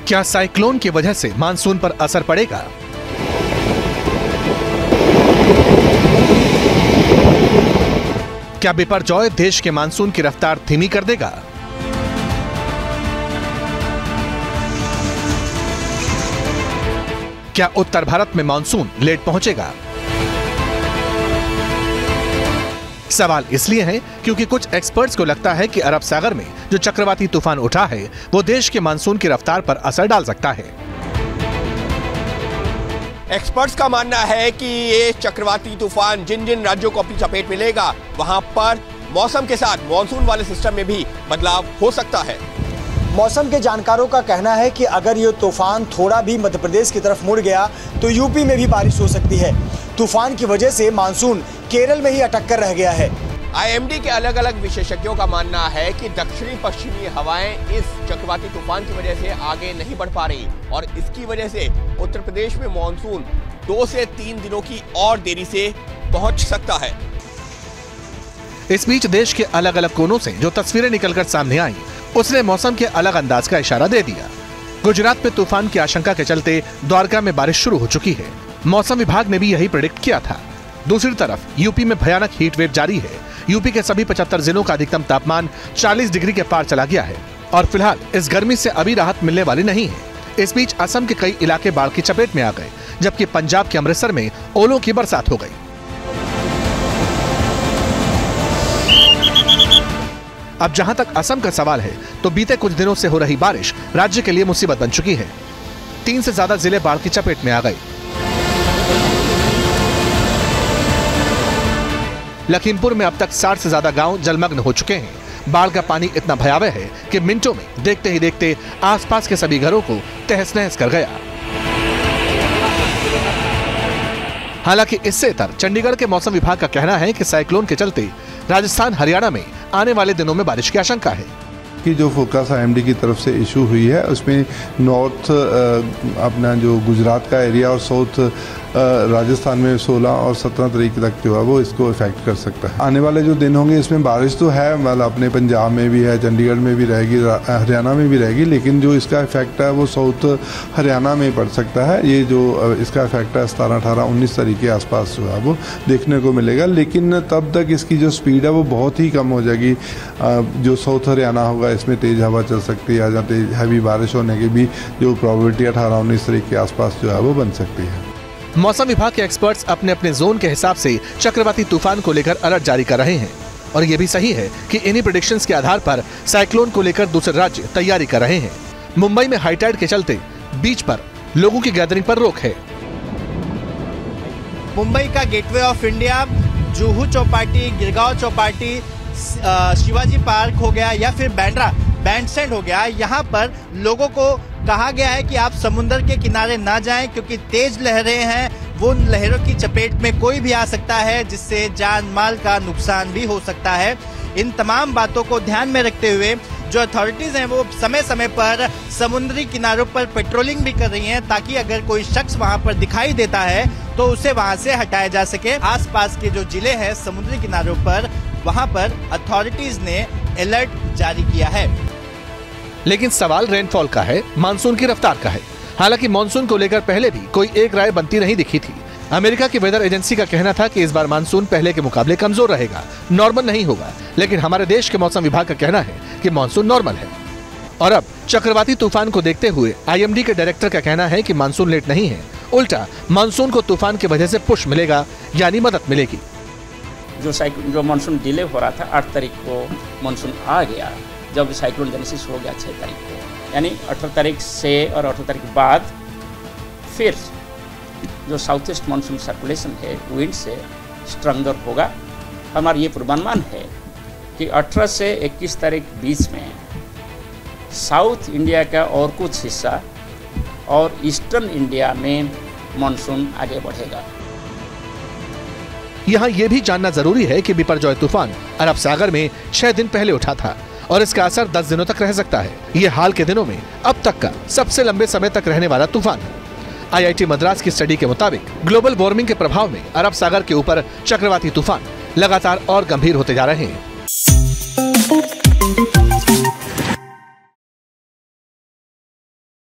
क्या साइक्लोन की वजह से मानसून पर असर पड़ेगा? क्या बिपरजॉय देश के मानसून की रफ्तार धीमी कर देगा? क्या उत्तर भारत में मानसून लेट पहुंचेगा? सवाल इसलिए है क्योंकि कुछ एक्सपर्ट्स को लगता है कि अरब सागर में जो चक्रवाती तूफान उठा है वो देश के मानसून की रफ्तार पर असर डाल सकता है। एक्सपर्ट्स का मानना है कि ये चक्रवाती तूफान जिन जिन राज्यों को अपनी चपेट में लेगा वहां पर मौसम के साथ मॉनसून वाले सिस्टम में भी बदलाव हो सकता है। मौसम के जानकारों का कहना है कि अगर ये तूफान थोड़ा भी मध्य प्रदेश की तरफ मुड़ गया तो यूपी में भी बारिश हो सकती है। तूफान की वजह से मानसून केरल में ही अटक कर रह गया है। आईएमडी के अलग अलग विशेषज्ञों का मानना है कि दक्षिणी पश्चिमी हवाएं इस चक्रवाती तूफान की वजह से आगे नहीं बढ़ पा रही और इसकी वजह से उत्तर प्रदेश में मॉनसून 2 से 3 दिनों की और देरी से पहुंच सकता है। इस बीच देश के अलग अलग कोनों से जो तस्वीरें निकलकर सामने आई उसने मौसम के अलग अंदाज का इशारा दे दिया। गुजरात में तूफान की आशंका के चलते द्वारका में बारिश शुरू हो चुकी है। मौसम विभाग ने भी यही प्रेडिक्ट किया था। दूसरी तरफ यूपी में भयानक हीट वेव जारी है। यूपी के सभी 75 जिलों का अधिकतम तापमान 40 डिग्री के पार चला गया है और फिलहाल इस गर्मी से अभी राहत मिलने वाली नहीं है। इस बीच असम के कई इलाके बाढ़ की चपेट में आ गए, जबकि पंजाब के अमृतसर में ओलों की बरसात हो गई। अब जहां तक असम का सवाल है तो बीते कुछ दिनों से हो रही बारिश राज्य के लिए मुसीबत बन चुकी है। 3 से ज्यादा जिले बाढ़ की चपेट में आ गए। लखीमपुर में अब तक 60 से ज्यादा गांव जलमग्न हो चुके हैं। बाढ़ का पानी इतना भयावह है कि मिनटों में देखते ही देखते आसपास के सभी घरों को तहस नहस कर गया। हालांकि इससे इतर चंडीगढ़ के मौसम विभाग का कहना है कि साइक्लोन के चलते राजस्थान हरियाणा में आने वाले दिनों में बारिश की आशंका है कि जो फोरकास्ट आईएमडी की तरफ से इशू हुई है उसमें नॉर्थ अपना जो गुजरात का एरिया और साउथ राजस्थान में 16 और 17 तारीख तक जो है वो इसको इफेक्ट कर सकता है। आने वाले जो दिन होंगे इसमें बारिश तो है, मतलब अपने पंजाब में भी है, चंडीगढ़ में भी रहेगी, हरियाणा में भी रहेगी, लेकिन जो इसका इफेक्ट है वो साउथ हरियाणा में पड़ सकता है। ये जो इसका इफेक्ट है 17, 18, 19 तारीख के आसपास जो है वो देखने को मिलेगा, लेकिन तब तक इसकी जो स्पीड है वो बहुत ही कम हो जाएगी। जो साउथ हरियाणा होगा इसमें तेज हवा चल सकती है, या तेज हैवी बारिश होने की भी जो प्रोबेबिलिटी 18, 19 तारीख के आसपास जो है वो बन सकती है। मौसम विभाग के एक्सपर्ट्स अपने अपने जोन के हिसाब से चक्रवाती तूफान को लेकर अलर्ट जारी कर रहे हैं और ये भी सही है कि इन्हीं प्रेडिक्शंस के आधार पर साइक्लोन को लेकर दूसरे राज्य तैयारी कर रहे हैं। मुंबई में हाई टाइड के चलते बीच पर लोगों की गैदरिंग पर रोक है। मुंबई का gateway of India, Juhu Chowpatty, Girgaon Chowpatty, Shivaji park हो गया या फिर बैंड्रा बैंडस्टैंड हो गया, यहाँ पर लोगों को कहा गया है कि आप समुद्र के किनारे ना जाएं क्योंकि तेज लहरें हैं। वो लहरों की चपेट में कोई भी आ सकता है जिससे जान माल का नुकसान भी हो सकता है। इन तमाम बातों को ध्यान में रखते हुए जो अथॉरिटीज हैं वो समय समय पर समुद्री किनारों पर पेट्रोलिंग भी कर रही हैं ताकि अगर कोई शख्स वहां पर दिखाई देता है तो उसे वहां से हटाया जा सके। आसपास के जो जिले हैं समुद्री किनारों पर वहां पर अथॉरिटीज ने अलर्ट जारी किया है। लेकिन सवाल रेनफॉल का है, मानसून की रफ्तार का है। हालांकि मानसून को लेकर पहले भी कोई एक राय बनती नहीं दिखी थी। अमेरिका की वेदर एजेंसी का कहना था कि इस बार मानसून पहले के मुकाबले कमजोर रहेगा, नॉर्मल नहीं होगा, लेकिन हमारे देश के मौसम विभाग का कहना है कि मानसून नॉर्मल है। और अब चक्रवाती तूफान को देखते हुए आईएमडी के डायरेक्टर का कहना है कि मानसून लेट नहीं है, उल्टा मानसून को तूफान की वजह से पुश मिलेगा, यानी मदद मिलेगी। जो मानसून डिले हो रहा था 8 तारीख को मानसून आ गया, जब साइक्लोन जेनेसिस हो गया 6 तारीख को, यानी 18 तारीख से और 18 तारीख के बाद फिर जो साउथ ईस्ट मानसून सर्कुलेशन है विंड से स्ट्रॉन्गर होगा। हमारा ये पूर्वानुमान है कि 18 से 21 तारीख बीच में साउथ इंडिया का और कुछ हिस्सा और ईस्टर्न इंडिया में मानसून आगे बढ़ेगा। यहाँ ये भी जानना जरूरी है कि बिपरजॉय तूफान अरब सागर में 6 दिन पहले उठा था और इसका असर 10 दिनों तक रह सकता है। ये हाल के दिनों में अब तक का सबसे लंबे समय तक रहने वाला तूफान है। आईआईटी मद्रास की स्टडी के मुताबिक ग्लोबल वार्मिंग के प्रभाव में अरब सागर के ऊपर चक्रवाती तूफान लगातार और गंभीर होते जा रहे हैं।